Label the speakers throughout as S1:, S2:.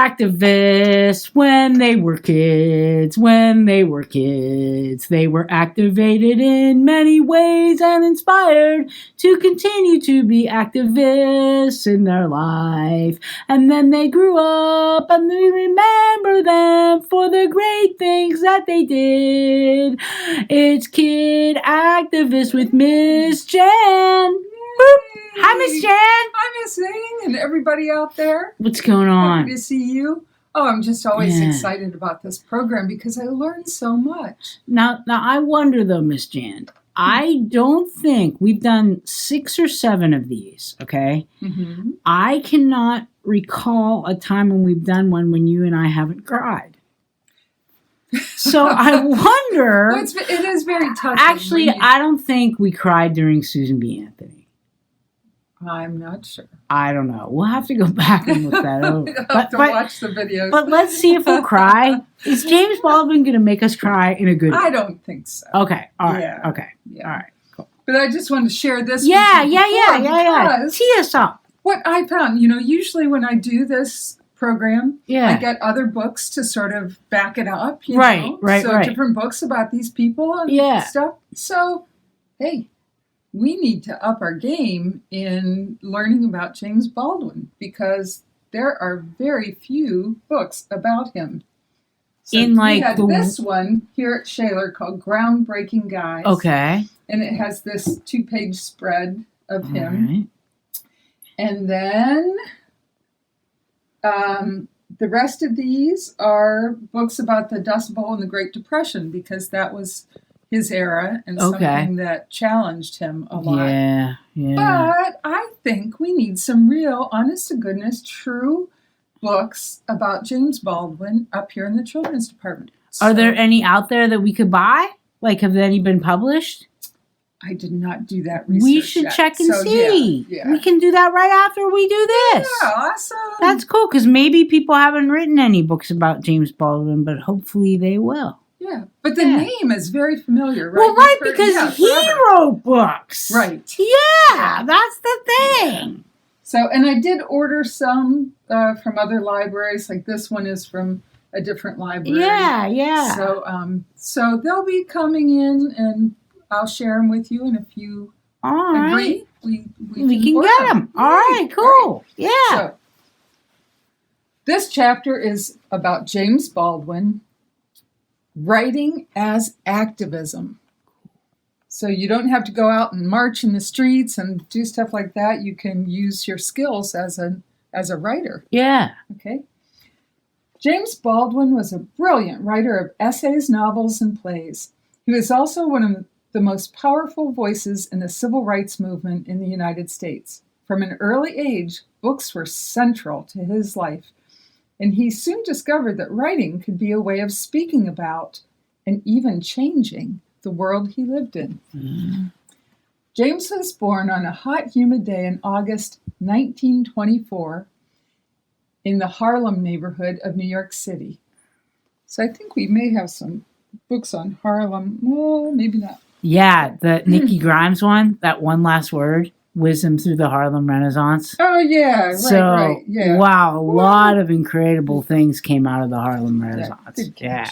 S1: activists when they were kids. When they were kids, they were activated in many ways and inspired to continue to be activists in their life. And then they grew up and we remember them for the great things that they did. It's Kid Activist with Miss Jan. Boop. Hi, Miss Jan.
S2: Hi, Miss Zing, and everybody out there.
S1: What's going on?
S2: Happy to see you. Oh, I'm just always excited about this program because I learned so much.
S1: Now, I wonder though, Miss Jan. I don't think we've done 6 or 7 of these. Okay, I cannot recall a time when we've done one when you and I haven't cried. So I wonder.
S2: Well, it is very touching.
S1: Actually, I don't think we cried during Susan B. Anthony.
S2: I'm not sure.
S1: I don't know. We'll have to go back and look that over.
S2: I'll have to watch the videos.
S1: But let's see if we'll cry. Is James Baldwin going to make us cry in a good way?
S2: I don't think so.
S1: Okay. All right.
S2: Yeah.
S1: Okay. Yeah. All right. Cool.
S2: But I just wanted to share this
S1: Yeah.
S2: with you.
S1: Yeah. Tee us up.
S2: What I found, usually when I do this program, I get other books to sort of back it up.
S1: Right.
S2: So different books about these people and stuff. So, hey. We need to up our game in learning about James Baldwin because there are very few books about him. So we had this one here at Shaler called Groundbreaking Guys.
S1: Okay.
S2: And it has this 2-page spread of him. Right. And then the rest of these are books about the Dust Bowl and the Great Depression because that was his era and something that challenged him a lot.
S1: Yeah.
S2: But I think we need some real, honest to goodness, true books about James Baldwin up here in the children's department.
S1: Are there any out there that we could buy? Like, have any been published?
S2: I did not do that research.
S1: We should check and see. Yeah. We can do that right after we do this.
S2: Yeah, awesome.
S1: That's cool, because maybe people haven't written any books about James Baldwin, but hopefully they will.
S2: Yeah, but the name is very familiar, right?
S1: Well, right, because he wrote books.
S2: Right.
S1: Yeah, that's the thing.
S2: So, and I did order some from other libraries. Like this one is from a different library.
S1: Yeah.
S2: So they'll be coming in, and I'll share them with you. And if you agree, we can get them.
S1: All right, cool. Right. Yeah.
S2: So, this chapter is about James Baldwin. Writing as activism. So you don't have to go out and march in the streets and do stuff like that. You can use your skills as a writer.
S1: Yeah.
S2: Okay. James Baldwin was a brilliant writer of essays, novels, and plays. He was also one of the most powerful voices in the civil rights movement in the United States. From an early age, books were central to his life. And he soon discovered that writing could be a way of speaking about and even changing the world he lived in. Mm. James was born on a hot, humid day in August 1924 in the Harlem neighborhood of New York City. So I think we may have some books on Harlem. Well, maybe not.
S1: Yeah, the Nikki Grimes one, that one last word. Wisdom through the Harlem Renaissance.
S2: Oh, yeah. Right. Yeah.
S1: Wow, a lot of incredible things came out of the Harlem Renaissance. Yeah.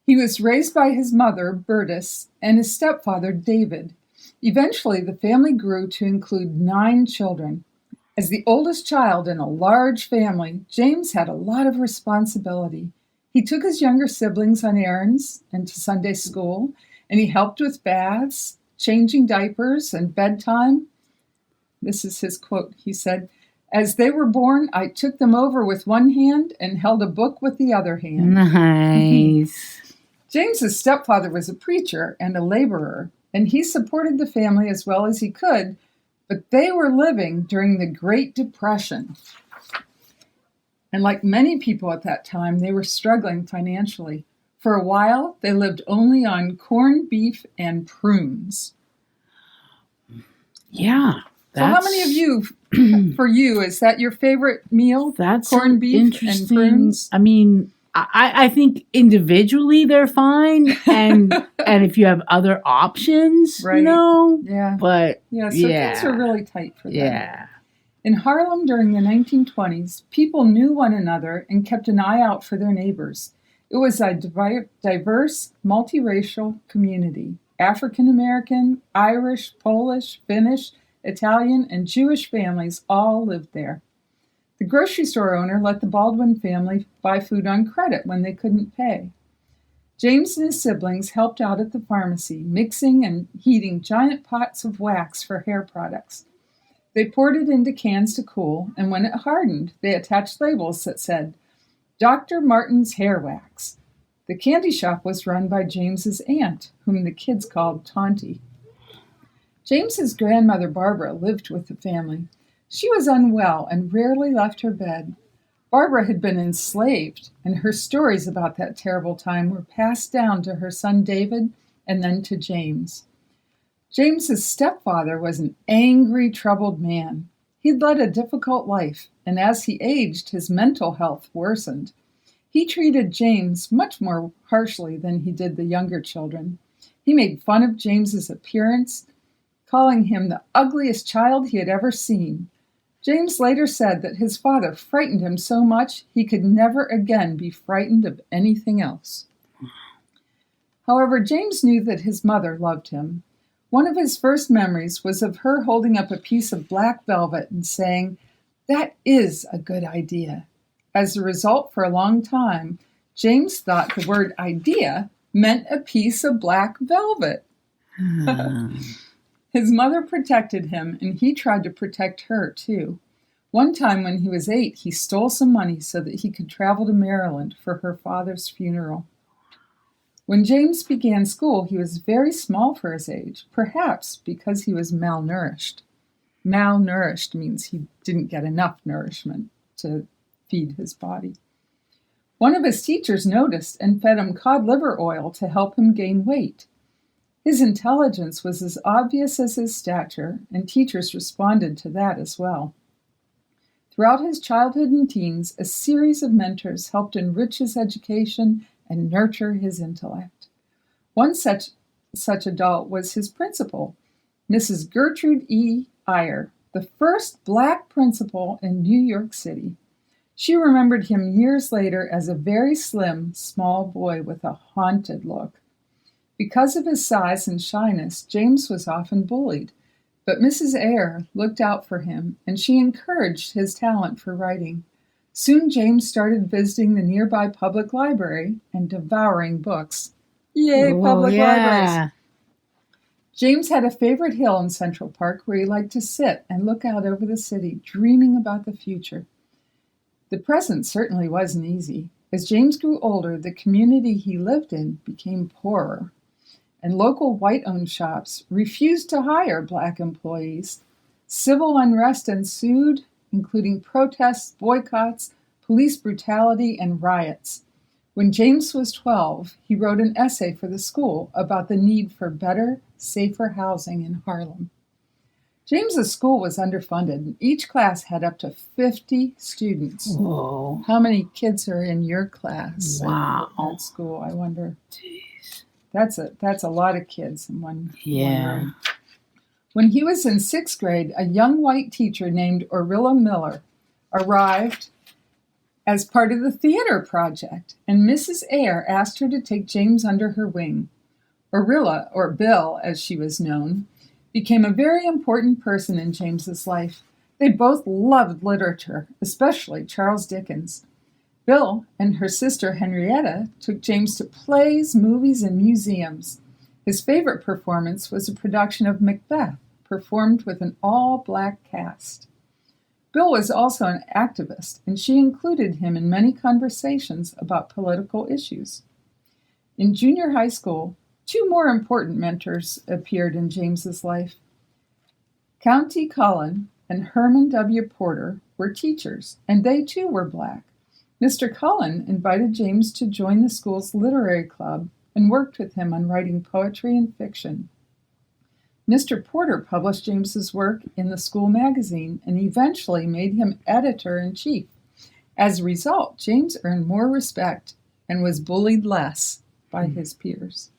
S2: He was raised by his mother, Bertus, and his stepfather, David. Eventually, the family grew to include 9 children. As the oldest child in a large family, James had a lot of responsibility. He took his younger siblings on errands and to Sunday school, and he helped with baths, changing diapers, and bedtime. This is his quote. He said, "As they were born, I took them over with one hand and held a book with the other hand."
S1: Nice.
S2: James's stepfather was a preacher and a laborer, and he supported the family as well as he could, but they were living during the Great Depression. And like many people at that time, they were struggling financially. For a while, they lived only on corned beef and prunes.
S1: Yeah.
S2: So how many of you, for you, is that your favorite meal?
S1: That's
S2: corned beef and prunes?
S1: I mean, I think individually they're fine, and if you have other options,
S2: right.
S1: no.
S2: Yeah.
S1: But
S2: things are really tight for them.
S1: Yeah.
S2: In Harlem during the 1920s, people knew one another and kept an eye out for their neighbors. It was a diverse, multiracial community. African American, Irish, Polish, Finnish, Italian, and Jewish families all lived there. The grocery store owner let the Baldwin family buy food on credit when they couldn't pay. James and his siblings helped out at the pharmacy, mixing and heating giant pots of wax for hair products. They poured it into cans to cool, and when it hardened, they attached labels that said, Dr. Martin's Hair Wax. The candy shop was run by James's aunt, whom the kids called Tonty. James's grandmother Barbara lived with the family. She was unwell and rarely left her bed. Barbara had been enslaved, and her stories about that terrible time were passed down to her son David and then to James. James's stepfather was an angry, troubled man. He'd led a difficult life, and as he aged, his mental health worsened. He treated James much more harshly than he did the younger children. He made fun of James's appearance, calling him the ugliest child he had ever seen. James later said that his father frightened him so much he could never again be frightened of anything else. However, James knew that his mother loved him. One of his first memories was of her holding up a piece of black velvet and saying, "That is a good idea." As a result, for a long time, James thought the word idea meant a piece of black velvet. His mother protected him, and he tried to protect her, too. One time when he was 8, he stole some money so that he could travel to Maryland for her father's funeral. When James began school, he was very small for his age, perhaps because he was malnourished. Malnourished means he didn't get enough nourishment to feed his body. One of his teachers noticed and fed him cod liver oil to help him gain weight. His intelligence was as obvious as his stature, and teachers responded to that as well. Throughout his childhood and teens, a series of mentors helped enrich his education and nurture his intellect. One such adult was his principal, Mrs. Gertrude E. Iyer, the first Black principal in New York City. She remembered him years later as a very slim, small boy with a haunted look. Because of his size and shyness, James was often bullied, but Mrs. Eyre looked out for him, and she encouraged his talent for writing. Soon James started visiting the nearby public library and devouring books. Yay, public libraries! James had a favorite hill in Central Park where he liked to sit and look out over the city, dreaming about the future. The present certainly wasn't easy. As James grew older, the community he lived in became poorer, and local white-owned shops refused to hire Black employees. Civil unrest ensued, including protests, boycotts, police brutality, and riots. When James was 12, he wrote an essay for the school about the need for better, safer housing in Harlem. James's school was underfunded, and each class had up to 50 students.
S1: Whoa.
S2: How many kids are in your class at school, I wonder?
S1: Jeez.
S2: That's a lot of kids in one room. When he was in 6th grade, a young white teacher named Orilla Miller arrived as part of the theater project, and Mrs. Eyre asked her to take James under her wing. Orilla, or Bill as she was known, became a very important person in James's life. They both loved literature, especially Charles Dickens. Bill and her sister Henrietta took James to plays, movies, and museums. His favorite performance was a production of Macbeth, performed with an all-Black cast. Bill was also an activist, and she included him in many conversations about political issues. In junior high school, 2 more important mentors appeared in James's life. County Cullen and Herman W. Porter were teachers, and they too were Black. Mr. Cullen invited James to join the school's literary club and worked with him on writing poetry and fiction. Mr. Porter published James's work in the school magazine and eventually made him editor-in-chief. As a result, James earned more respect and was bullied less by his peers.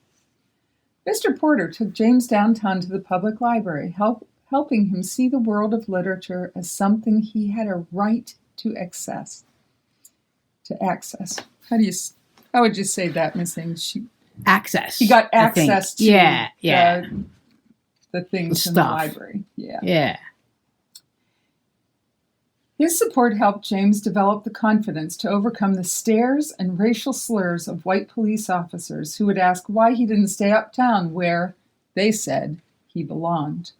S2: Mr. Porter took James downtown to the public library, helping him see the world of literature as something he had a right to access. How would you say that, Miss Things?
S1: Access.
S2: He got access to the things in the
S1: stuff.
S2: library.
S1: Yeah.
S2: His support helped James develop the confidence to overcome the stares and racial slurs of white police officers who would ask why he didn't stay uptown where, they said, he belonged.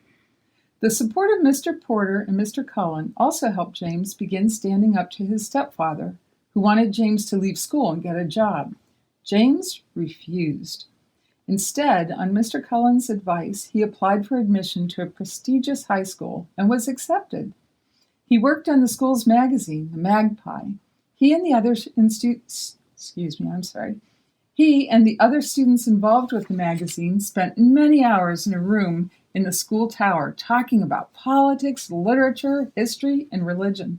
S2: The support of Mr. Porter and Mr. Cullen also helped James begin standing up to his stepfather, who wanted James to leave school and get a job. James refused. Instead, on Mr. Cullen's advice, he applied for admission to a prestigious high school and was accepted. He worked on the school's magazine, The Magpie. He and the other students involved with the magazine spent many hours in a room in the school tower talking about politics, literature, history, and religion.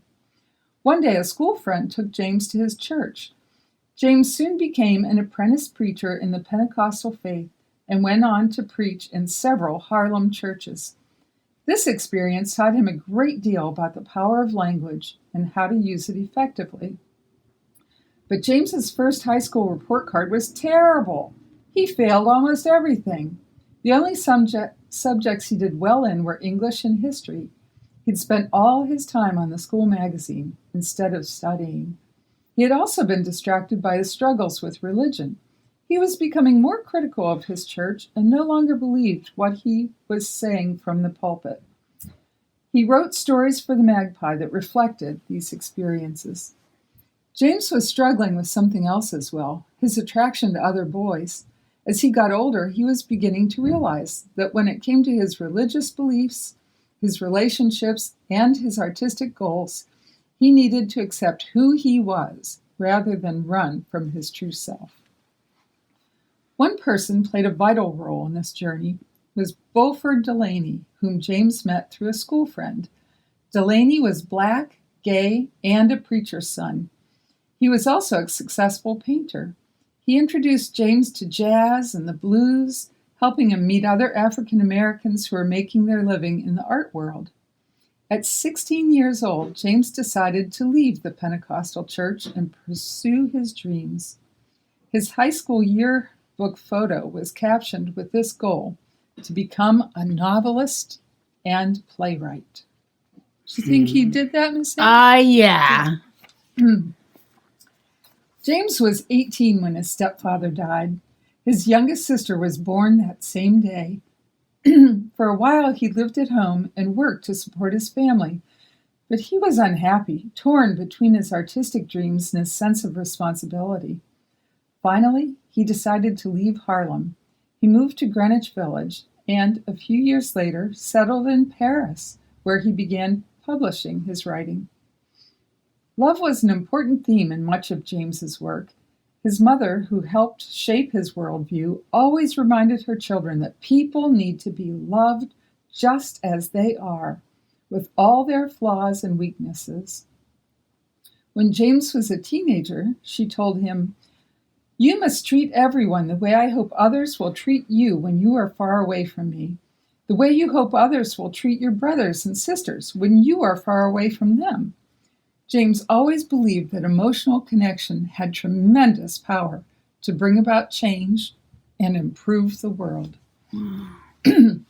S2: One day, a school friend took James to his church. James soon became an apprentice preacher in the Pentecostal faith and went on to preach in several Harlem churches. This experience taught him a great deal about the power of language and how to use it effectively. But James's first high school report card was terrible. He failed almost everything. The only subjects he did well in were English and history. He'd spent all his time on the school magazine instead of studying. He had also been distracted by his struggles with religion. He was becoming more critical of his church and no longer believed what he was saying from the pulpit. He wrote stories for the Magpie that reflected these experiences. James was struggling with something else as well, his attraction to other boys. As he got older, he was beginning to realize that when it came to his religious beliefs, his relationships, and his artistic goals, he needed to accept who he was rather than run from his true self. One person played a vital role in this journey was Beaufort Delaney, whom James met through a school friend. Delaney was Black, gay, and a preacher's son. He was also a successful painter. He introduced James to jazz and the blues, helping him meet other African Americans who were making their living in the art world. At 16 years old, James decided to leave the Pentecostal church and pursue his dreams. His high school yearbook photo was captioned with this goal: to become a novelist and playwright. Do you think he did that, Miss Sam?
S1: Yeah.
S2: James was 18 when his stepfather died. His youngest sister was born that same day. For a while, he lived at home and worked to support his family. But he was unhappy, torn between his artistic dreams and his sense of responsibility. Finally, he decided to leave Harlem. He moved to Greenwich Village and, a few years later, settled in Paris, where he began publishing his writing. Love was an important theme in much of James's work. His mother, who helped shape his worldview, always reminded her children that people need to be loved just as they are, with all their flaws and weaknesses. When James was a teenager, she told him, "You must treat everyone the way I hope others will treat you when you are far away from me, the way you hope others will treat your brothers and sisters when you are far away from them." James always believed that emotional connection had tremendous power to bring about change and improve the world. In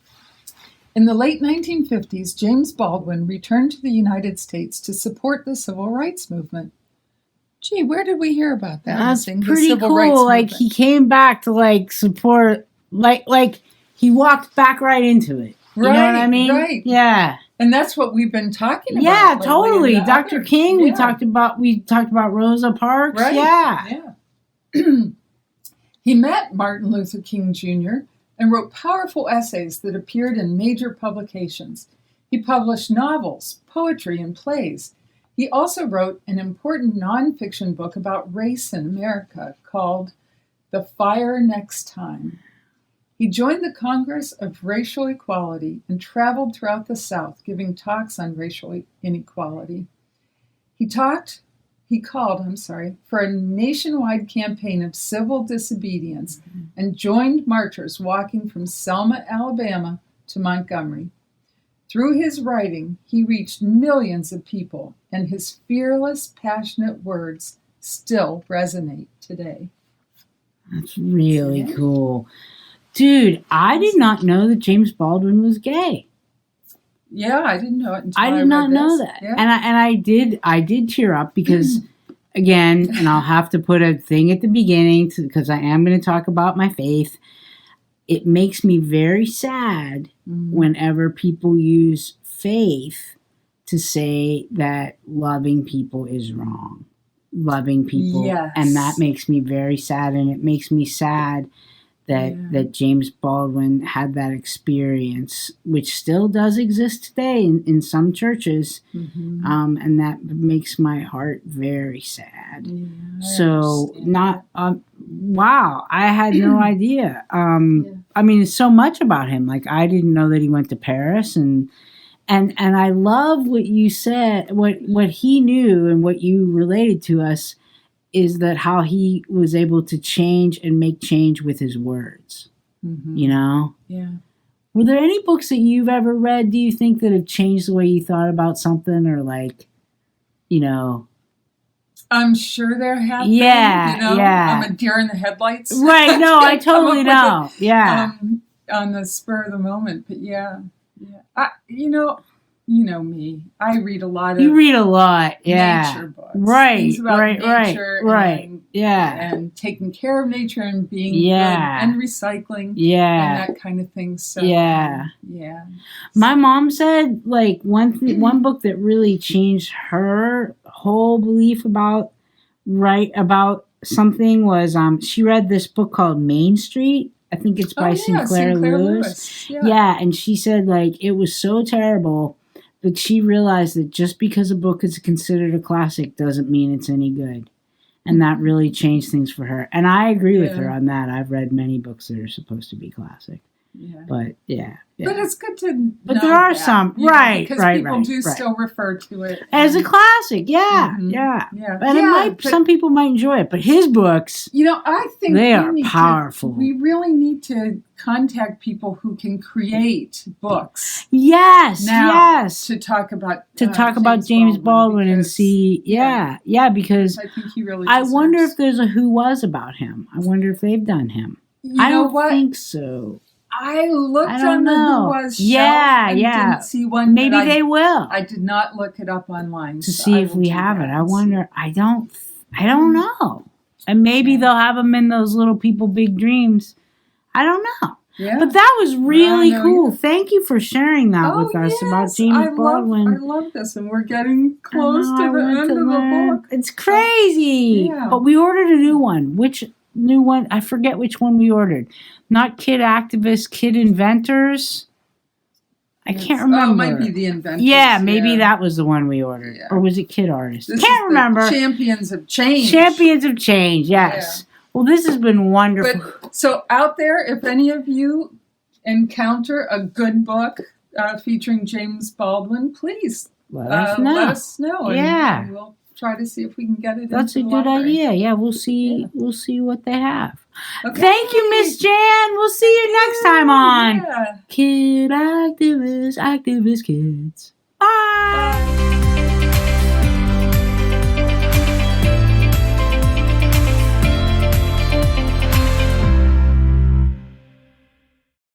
S2: the late 1950s, James Baldwin returned to the United States to support the civil rights movement. Gee, where did we hear about that?
S1: That's pretty cool. Like, he came back to support, he walked back right into it. You know what I mean?
S2: Right.
S1: Yeah.
S2: And that's what we've been talking about.
S1: Yeah, totally. Dr. King, we talked about Rosa Parks.
S2: Right.
S1: Yeah.
S2: He met Martin Luther King Jr. and wrote powerful essays that appeared in major publications. He published novels, poetry, and plays. He also wrote an important nonfiction book about race in America called The Fire Next Time. He joined the Congress of Racial Equality and traveled throughout the South giving talks on racial inequality. He called for a nationwide campaign of civil disobedience and joined marchers walking from Selma, Alabama to Montgomery. Through his writing, he reached millions of people, and his fearless, passionate words still resonate today.
S1: That's really cool. Dude, I did not know that James Baldwin was gay.
S2: Yeah, I didn't know it until
S1: I did not know that.
S2: Yeah.
S1: And I did tear up because again, and I'll have to put a thing at the beginning because I am going to talk about my faith. It makes me very sad whenever people use faith to say that loving people is wrong. Loving people.
S2: Yes.
S1: And that makes me very sad. And it makes me sad that James Baldwin had that experience, which still does exist today in some churches. And that makes my heart very sad. So wow, I had no idea. I mean, so much about him. Like, I didn't know that he went to Paris, and I love what you said, what he knew and what you related to us is that how he was able to change and make change with his words, you know?
S2: Yeah.
S1: Were there any books that you've ever read, do you think, that have changed the way you thought about something, or like, you know?
S2: I'm sure there have been,
S1: yeah.
S2: I'm a deer in the headlights.
S1: Right, no, I totally know.
S2: On the spur of the moment, but yeah. You know me. I read a lot of nature books.
S1: Right,
S2: things about nature
S1: right.
S2: And taking care of nature and being good and recycling and that kind of thing. So
S1: my mom said, like, one book that really changed her whole belief about something was she read this book called Main Street. I think it's by Sinclair Lewis. Yeah, and she said, like, it was so terrible, but she realized that just because a book is considered a classic doesn't mean it's any good. And that really changed things for her. And I agree with her on that. I've read many books that are supposed to be classic. Yeah. But
S2: But it's good to
S1: But there are some.
S2: Because people do still refer to it
S1: as a classic. Yeah. And some people might enjoy it, but his books,
S2: I think
S1: they are powerful.
S2: We really need to contact people who can create books.
S1: Yes.
S2: To talk about
S1: James Baldwin and see because
S2: I think he really
S1: I wonder if there's a Who Was about him. I wonder if they've done him. I don't think so.
S2: I looked on the Who Was shelf and didn't see one.
S1: Maybe they will.
S2: I did not look it up online
S1: to see if we have it. I wonder. I don't know. And maybe they'll have them in those Little People Big Dreams. I don't know. Yeah. But that was really cool. Either. Thank you for sharing that with us about James Baldwin.
S2: I love this, and we're getting close to the end of the book.
S1: It's crazy. But we ordered a new one. Which new one? I forget which one we ordered. Not Kid Activists, Kid Inventors. I can't remember.
S2: Oh, it might be the Inventors.
S1: Yeah, maybe that was the one we ordered. Yeah. Or was it Kid Artists? Can't remember.
S2: Champions of Change.
S1: Champions of Change, yes. Yeah. Well, this has been wonderful.
S2: So out there, if any of you encounter a good book featuring James Baldwin, please let us know. And we'll try to see if we can get it.
S1: That's a good idea. Yeah, we'll see. We'll see what they have.
S2: Okay.
S1: Thank you, Miss Jan. We'll see you next time on Kid Activists, Activist Kids. Bye.